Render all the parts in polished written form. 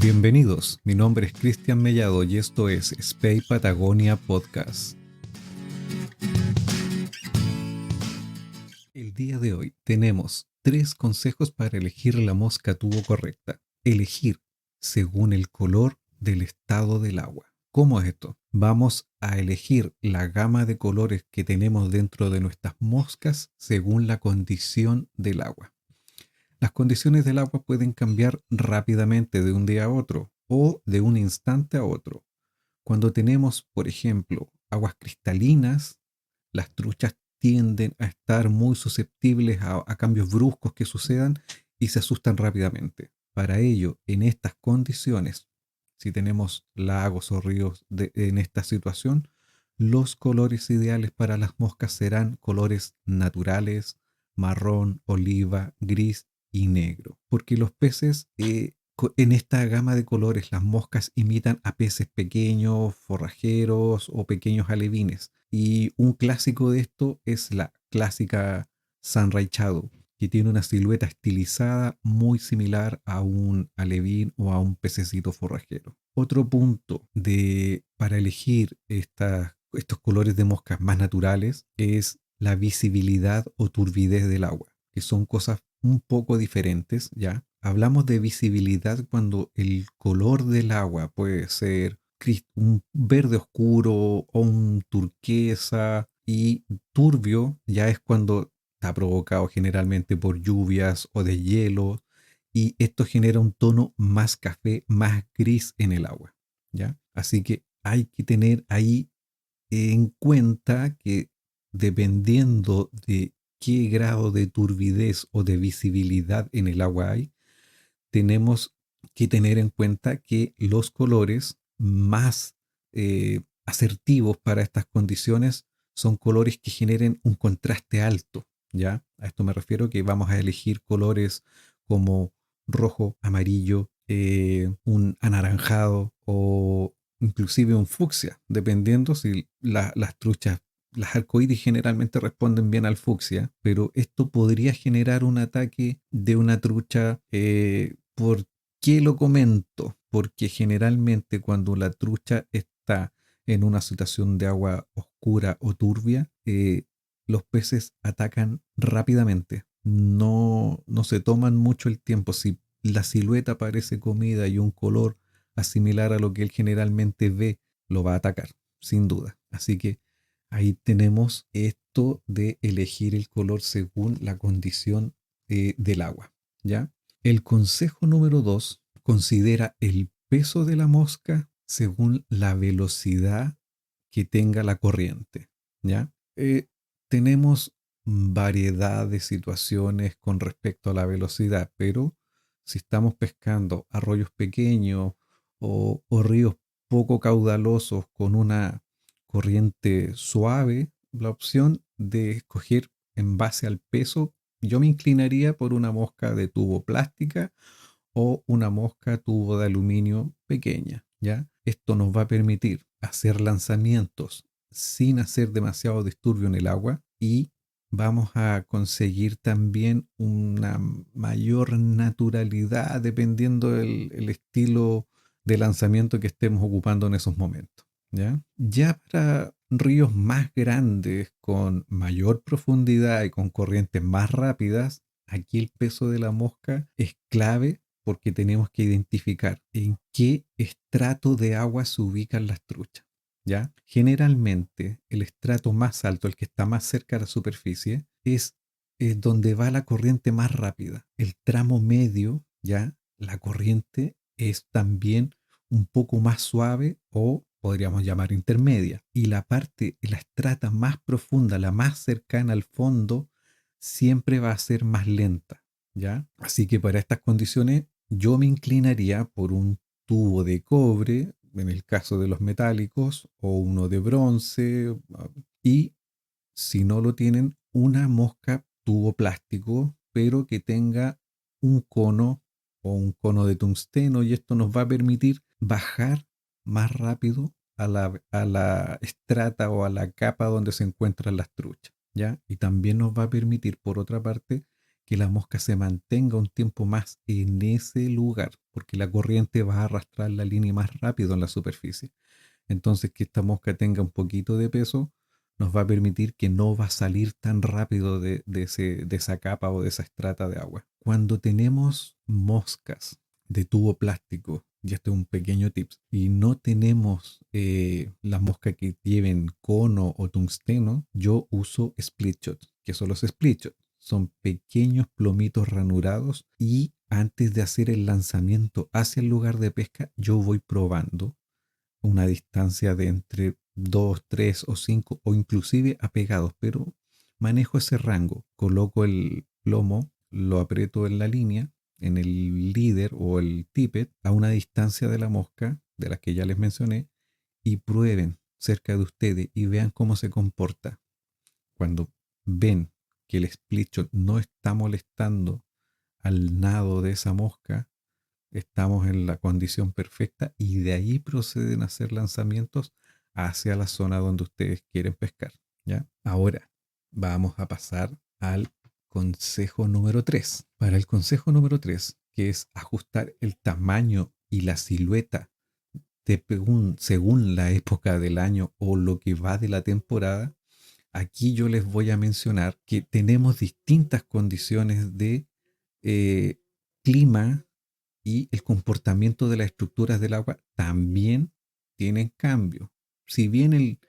Bienvenidos, mi nombre es Cristian Mellado y esto es Spey Patagonia Podcast. El día de hoy tenemos 3 consejos para elegir la mosca tubo correcta. Elegir según el color del estado del agua. ¿Cómo es esto? Vamos a elegir la gama de colores que tenemos dentro de nuestras moscas según la condición del agua. Las condiciones del agua pueden cambiar rápidamente de un día a otro o de un instante a otro. Cuando tenemos, por ejemplo, aguas cristalinas, las truchas tienden a estar muy susceptibles a cambios bruscos que sucedan y se asustan rápidamente. Para ello, en estas condiciones, si tenemos lagos o ríos en esta situación, los colores ideales para las moscas serán colores naturales, marrón, oliva, gris y negro. Porque los peces, en esta gama de colores, las moscas imitan a peces pequeños, forrajeros o pequeños alevines. Y un clásico de esto es la clásica Sunray Shadow, que tiene una silueta estilizada muy similar a un alevín o a un pececito forrajero. Otro punto para elegir estos colores de moscas más naturales es la visibilidad o turbidez del agua, que son cosas un poco diferentes, ¿ya? Hablamos de visibilidad cuando el color del agua puede ser un verde oscuro o un turquesa, y turbio ya es cuando está provocado generalmente por lluvias o de hielo, y esto genera un tono más café, más gris en el agua, ¿ya? Así que hay que tener ahí en cuenta que dependiendo de qué grado de turbidez o de visibilidad en el agua hay, tenemos que tener en cuenta que los colores más asertivos para estas condiciones son colores que generen un contraste alto, ¿ya? A esto me refiero que vamos a elegir colores como rojo, amarillo, un anaranjado o inclusive un fucsia, dependiendo si las truchas, las arcoíris generalmente responden bien al fucsia, pero esto podría generar un ataque de una trucha. ¿Por qué lo comento? Porque generalmente cuando la trucha está en una situación de agua oscura o turbia, los peces atacan rápidamente. No se toman mucho el tiempo. Si la silueta parece comida y un color asimilar a lo que él generalmente ve, lo va a atacar, sin duda. Así que ahí tenemos esto de elegir el color según la condición del agua, ¿ya? El consejo número 2 considera el peso de la mosca según la velocidad que tenga la corriente, ¿ya? Tenemos variedad de situaciones con respecto a la velocidad, pero si estamos pescando arroyos pequeños o ríos poco caudalosos con una corriente suave, la opción de escoger en base al peso, yo me inclinaría por una mosca de tubo plástica o una mosca tubo de aluminio pequeña, ¿ya? Esto nos va a permitir hacer lanzamientos sin hacer demasiado disturbio en el agua, y vamos a conseguir también una mayor naturalidad dependiendo del estilo de lanzamiento que estemos ocupando en esos momentos, ¿ya? Ya para ríos más grandes, con mayor profundidad y con corrientes más rápidas, aquí el peso de la mosca es clave porque tenemos que identificar en qué estrato de agua se ubican las truchas, ¿ya? Generalmente el estrato más alto, el que está más cerca de la superficie, es donde va la corriente más rápida. El tramo medio, ¿ya? La corriente es también un poco más suave, o podríamos llamar intermedia. Y la estrata más profunda, la más cercana al fondo, siempre va a ser más lenta, ¿ya? Así que para estas condiciones yo me inclinaría por un tubo de cobre, en el caso de los metálicos, o uno de bronce, y si no lo tienen, una mosca tubo plástico, pero que tenga un cono o un cono de tungsteno, y esto nos va a permitir bajar más rápido a la estrata o a la capa donde se encuentran las truchas, ¿ya? Y también nos va a permitir, por otra parte, que la mosca se mantenga un tiempo más en ese lugar, porque la corriente va a arrastrar la línea más rápido en la superficie. Entonces, que esta mosca tenga un poquito de peso nos va a permitir que no va a salir tan rápido de esa capa o de esa estrata de agua. Cuando tenemos moscas de tubo plástico, y este es un pequeño tip, y no tenemos las moscas que lleven cono o tungsteno, yo uso split shot. ¿Qué son los split shot? Son pequeños plomitos ranurados y antes de hacer el lanzamiento hacia el lugar de pesca, yo voy probando una distancia de entre 2, 3 o 5 o inclusive apegados, pero manejo ese rango. Coloco el plomo, lo aprieto en la línea, en el líder o el tippet, a una distancia de la mosca, de las que ya les mencioné, y prueben cerca de ustedes y vean cómo se comporta. Cuando ven que el split shot no está molestando al nado de esa mosca, estamos en la condición perfecta y de ahí proceden a hacer lanzamientos hacia la zona donde ustedes quieren pescar, ¿ya? Ahora vamos a pasar al consejo número 3. Para el consejo número 3, que es ajustar el tamaño y la silueta según la época del año o lo que va de la temporada, aquí yo les voy a mencionar que tenemos distintas condiciones de eh, clima y el comportamiento de las estructuras del agua también tienen cambio. Si bien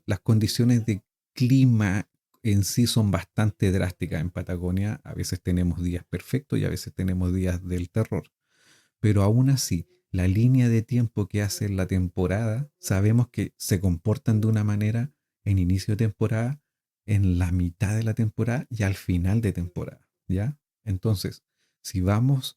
las condiciones de clima en sí son bastante drásticas en Patagonia, a veces tenemos días perfectos y a veces tenemos días del terror, pero aún así, la línea de tiempo que hace la temporada, sabemos que se comportan de una manera en inicio de temporada, en la mitad de la temporada y al final de temporada, ¿ya? Entonces, si nos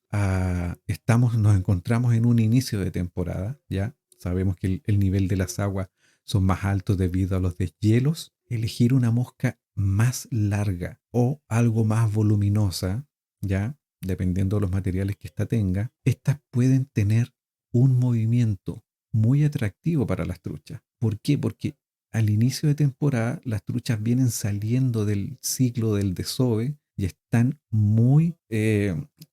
encontramos en un inicio de temporada, ¿ya? Sabemos que el nivel de las aguas son más altos debido a los deshielos. Elegir una mosca más larga o algo más voluminosa, ¿ya? Dependiendo de los materiales que ésta tenga, estas pueden tener un movimiento muy atractivo para las truchas. ¿Por qué? Porque al inicio de temporada las truchas vienen saliendo del ciclo del desove y están muy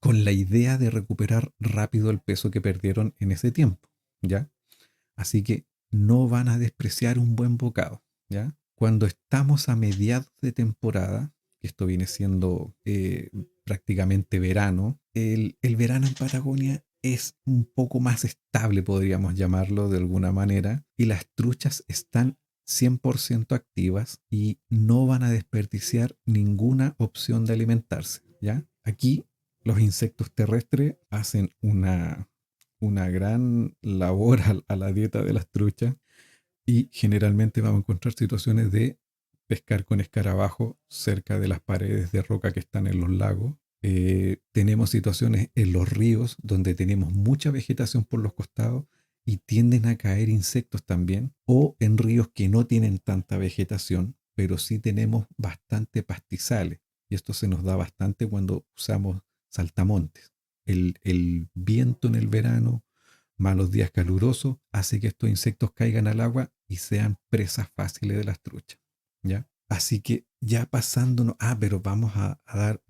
con la idea de recuperar rápido el peso que perdieron en ese tiempo, ¿ya? Así que no van a despreciar un buen bocado, ¿ya? Cuando estamos a mediados de temporada, que esto viene siendo prácticamente verano, el verano en Patagonia es un poco más estable, podríamos llamarlo de alguna manera, y las truchas están 100% activas y no van a desperdiciar ninguna opción de alimentarse, ¿ya? Aquí los insectos terrestres hacen una gran labor a la dieta de las truchas y generalmente vamos a encontrar situaciones de pescar con escarabajo cerca de las paredes de roca que están en los lagos. Tenemos situaciones en los ríos donde tenemos mucha vegetación por los costados y tienden a caer insectos también, o en ríos que no tienen tanta vegetación, pero sí tenemos bastante pastizales. Y esto se nos da bastante cuando usamos saltamontes. El viento en el verano, malos días calurosos, hace que estos insectos caigan al agua y sean presas fáciles de las truchas, ¿ya? Así que ya pasándonos, pero vamos a dar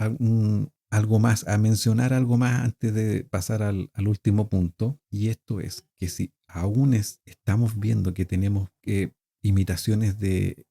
algo más, a mencionar algo más antes de pasar al último punto, y esto es que si aún estamos viendo que tenemos imitaciones de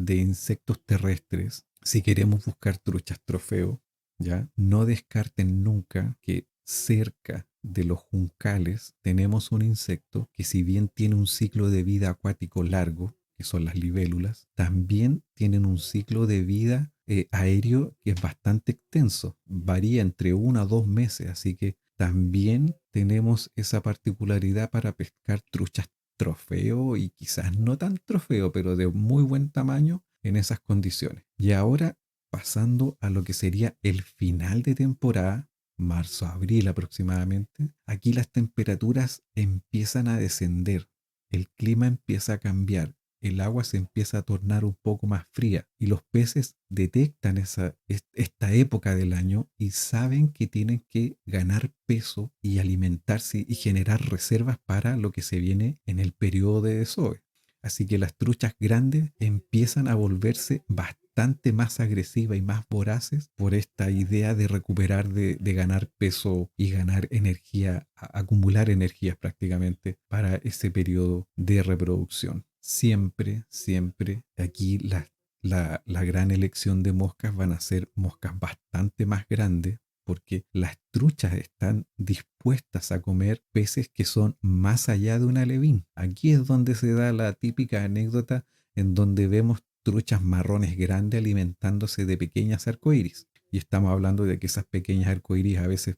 insectos terrestres, si queremos buscar truchas trofeo, ¿ya? No descarten nunca que cerca de los juncales tenemos un insecto que, si bien tiene un ciclo de vida acuático largo, que son las libélulas, también tienen un ciclo de vida aéreo que es bastante extenso, varía entre 1 a 2 meses, así que también tenemos esa particularidad para pescar truchas trofeo y quizás no tan trofeo, pero de muy buen tamaño en esas condiciones. Y ahora, pasando a lo que sería el final de temporada, marzo, abril aproximadamente, aquí las temperaturas empiezan a descender, el clima empieza a cambiar, el agua se empieza a tornar un poco más fría y los peces detectan esta época del año y saben que tienen que ganar peso y alimentarse y generar reservas para lo que se viene en el periodo de desove. Así que las truchas grandes empiezan a volverse bastante bastante más agresiva y más voraces por esta idea de recuperar, de ganar peso y ganar energía, acumular energías prácticamente para ese periodo de reproducción. Siempre, siempre aquí la gran elección de moscas van a ser moscas bastante más grandes porque las truchas están dispuestas a comer peces que son más allá de un alevín. Aquí es donde se da la típica anécdota en donde vemos truchas marrones grandes alimentándose de pequeñas arcoíris. Y estamos hablando de que esas pequeñas arcoíris a veces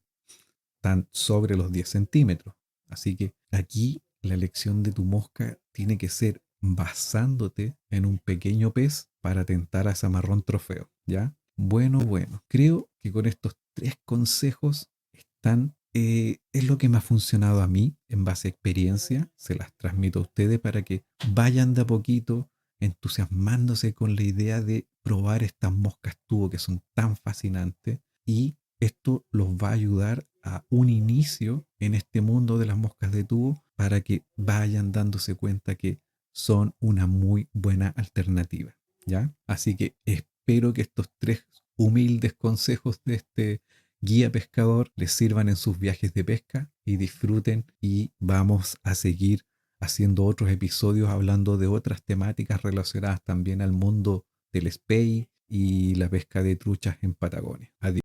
están sobre los 10 centímetros. Así que aquí la elección de tu mosca tiene que ser basándote en un pequeño pez para tentar a ese marrón trofeo, ¿ya? Bueno, bueno, creo que con estos 3 consejos es lo que me ha funcionado a mí en base a experiencia, se las transmito a ustedes para que vayan de a poquito entusiasmándose con la idea de probar estas moscas tubo que son tan fascinantes y esto los va a ayudar a un inicio en este mundo de las moscas de tubo para que vayan dándose cuenta que son una muy buena alternativa, ¿ya? Así que espero que estos 3 humildes consejos de este guía pescador les sirvan en sus viajes de pesca y disfruten y vamos a seguir haciendo otros episodios hablando de otras temáticas relacionadas también al mundo del spey y la pesca de truchas en Patagonia. Adiós.